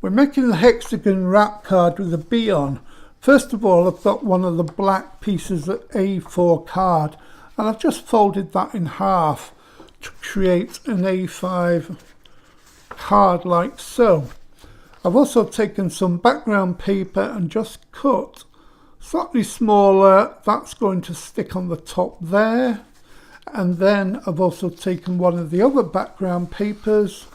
We're making the hexagon wrap card with a bee on. First of all, I've got one of the black pieces of A4 card and I've just folded that in half to create an A5 card like so. I've also taken some background paper and just cut slightly smaller. That's going to stick on the top there. And then I've also taken one of the other background papers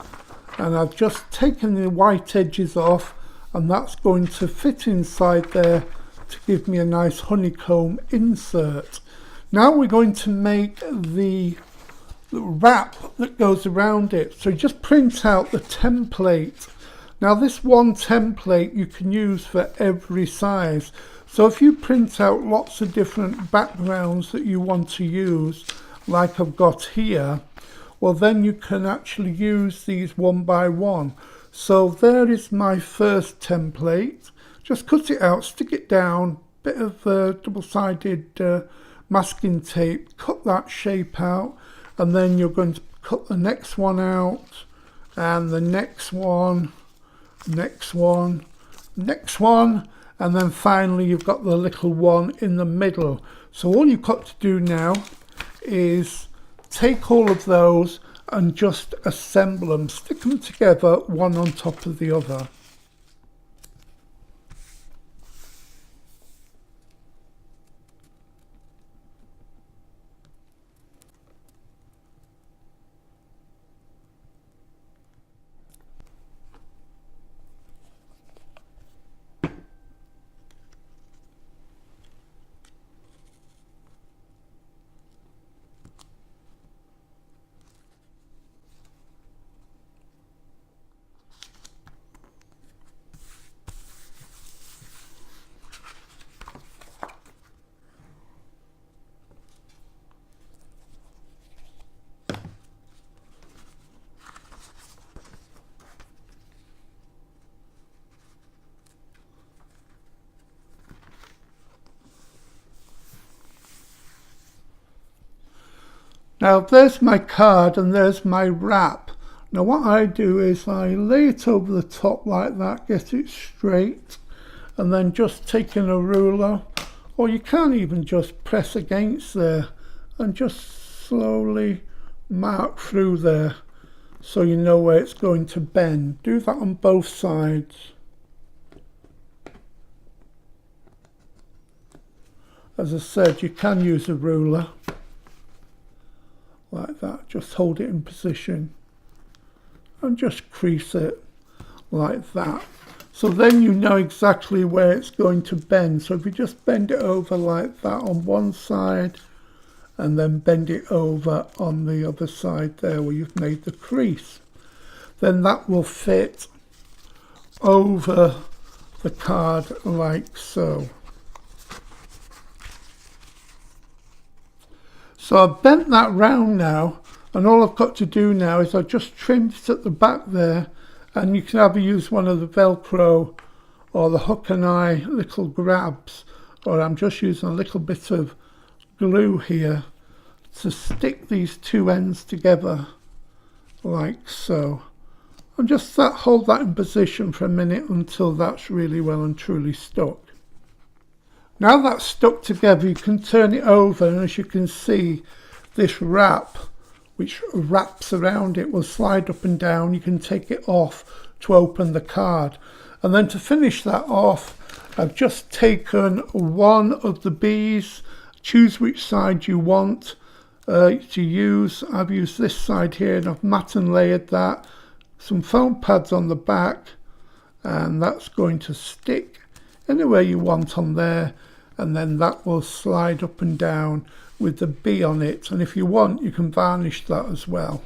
and I've just taken the white edges off, and that's going to fit inside there to give me a nice honeycomb insert. Now we're going to make the wrap that goes around it. So just print out the template. Now this one template you can use for every size. So if you print out lots of different backgrounds that you want to use, like I've got here, well then you can actually use these one by one. So there is my first template. Just cut it out, stick it down, bit of double-sided masking tape, cut that shape out, and then you're going to cut the next one out, and the next one, next one, next one, and then finally you've got the little one in the middle. So all you've got to do now is take all of those and just assemble them, stick them together one on top of the other. Now there's my card and there's my wrap. Now what I do is I lay it over the top like that, get it straight, and then just taking a ruler, or you can even just press against there and just slowly mark through there so you know where it's going to bend. Do that on both sides. As I said, you can use a ruler. Like that, just hold it in position and just crease it like that. So then you know exactly where it's going to bend. So if you just bend it over like that on one side and then bend it over on the other side there where you've made the crease, then that will fit over the card like so. So I've bent that round now, and all I've got to do now is I've just trimmed it at the back there, and you can either use one of the Velcro or the hook and eye little grabs, or I'm just using a little bit of glue here to stick these two ends together like so. And just hold that in position for a minute until that's really well and truly stuck. Now that's stuck together, you can turn it over, and as you can see, this wrap which wraps around it will slide up and down. You can take it off to open the card. And then to finish that off, I've just taken one of the bees. Choose which side you want to use. I've used this side here and I've mat and layered that. Some foam pads on the back, and that's going to stick anywhere you want on there, and then that will slide up and down with the bee on it, and if you want you can varnish that as well.